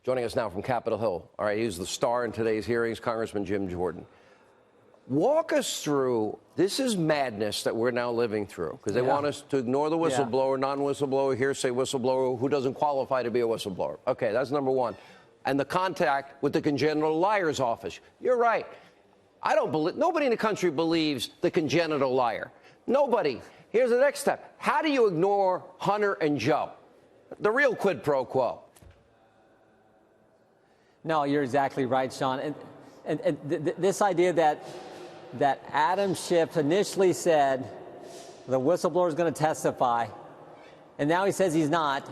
Joining us now from Capitol Hill. All right, he's the star in today's hearings, Congressman Jim Jordan. Walk us through, this is madness that we're now living through, because they want us to ignore the whistleblower, non-whistleblower, hearsay whistleblower who doesn't qualify to be a whistleblower. Okay, that's number one. And the contact with the congenital liar's office. You're right. Nobody in the country believes the congenital liar. Nobody. Here's the next step. How do you ignore Hunter and Joe? The real quid pro quo. No, you're exactly right, Sean. And this idea that Adam Schiff initially said the whistleblower is going to testify, and now he says he's not,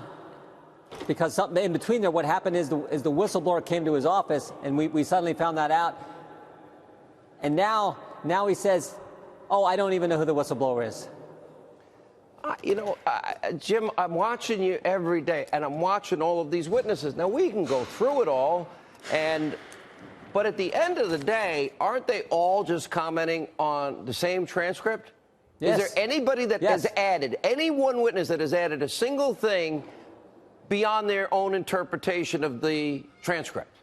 because something in between there, what happened is the whistleblower came to his office, and we suddenly found that out. And now he says, oh, I don't even know who the whistleblower is. Jim, I'm watching you every day, and I'm watching all of these witnesses. Now, we can go through it all, but at the end of the day, aren't they all just commenting on the same transcript? Yes. Is there anybody that has added, any one witness that has added a single thing beyond their own interpretation of the transcript?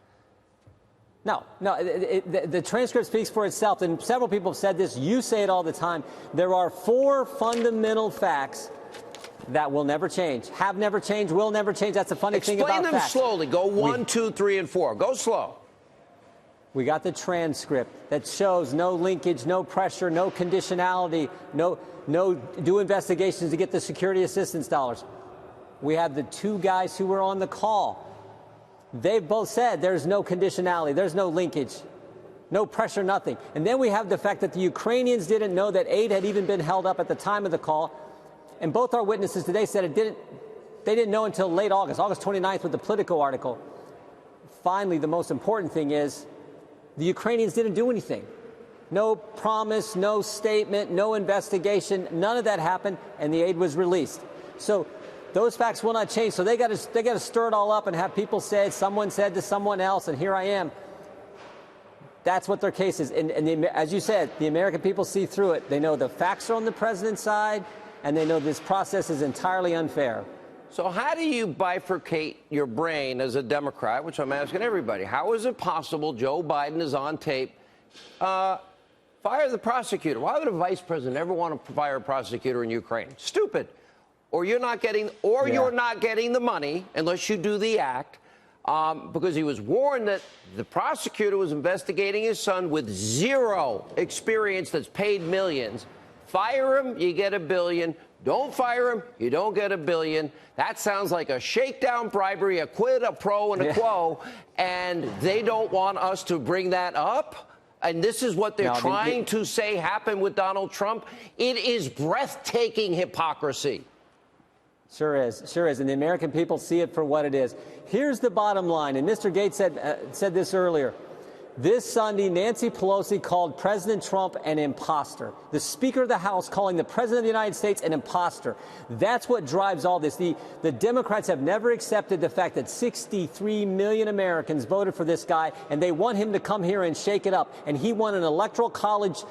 No. The transcript speaks for itself, and several people have said this. You say it all the time. There are 4 fundamental facts that will never change, have never changed, will never change. That's the funny thing about facts. Explain them slowly. Go 1, 2, 3, and 4. Go slow. We got the transcript that shows no linkage, no pressure, no conditionality, no do investigations to get the security assistance dollars. We have the 2 guys who were on the call. They've both said there's no conditionality, there's no linkage, no pressure, nothing. And then we have the fact that the Ukrainians didn't know that aid had even been held up at the time of the call. And both our witnesses today said they didn't know until late August 29th with the Politico article. Finally, the most important thing is the Ukrainians didn't do anything. No promise, no statement, no investigation, none of that happened, and the aid was released. So those facts will not change. So they got to stir it all up and have people say someone said to someone else, and here I am. That's what their case is. And as you said, the American people see through it. They know the facts are on the president's side, and they know this process is entirely unfair. So how do you bifurcate your brain as a Democrat, which I'm asking everybody? How is it possible Joe Biden is on tape? Fire the prosecutor. Why would a vice president ever want to fire a prosecutor in Ukraine? Stupid. Or you're not getting the money unless you do the act, because he was warned that the prosecutor was investigating his son with 0 experience that's paid millions. Fire him, you get $1 billion. Don't fire him, you don't get $1 billion. That sounds like a shakedown bribery, a quid, a pro, and a quo. And they don't want us to bring that up. And this is what they're trying to say happened with Donald Trump. It is breathtaking hypocrisy. Sure is. And the American people see it for what it is. Here's the bottom line. And Mr. Gates said this earlier. This Sunday, Nancy Pelosi called President Trump an imposter. The Speaker of the House calling the President of the United States an imposter. That's what drives all this. The Democrats have never accepted the fact that 63 million Americans voted for this guy, and they want him to come here and shake it up. And he won an electoral college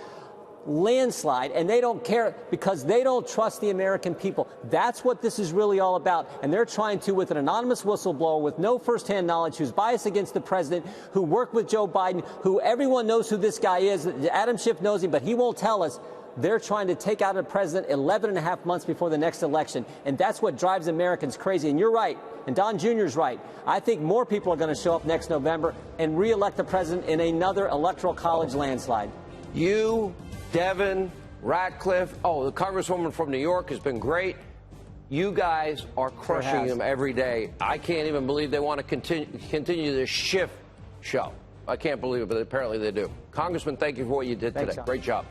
landslide, and they don't care because they don't trust the American people. That's what this is really all about. And they're trying to, with an anonymous whistleblower with no firsthand knowledge, who's biased against the president, who worked with Joe Biden, who everyone knows who this guy is. Adam Schiff knows him, but he won't tell us. They're trying to take out a president 11 and a half months before the next election. And that's what drives Americans crazy. And you're right. And Don Jr.'s right. I think more people are going to show up next November and re-elect the president in another electoral college landslide. You, Devin, Ratcliffe, the Congresswoman from New York has been great. You guys are crushing them every day. I can't even believe they want to continue this Schiff show. I can't believe it, but apparently they do. Congressman, thank you for what you did today. Sean. Great job.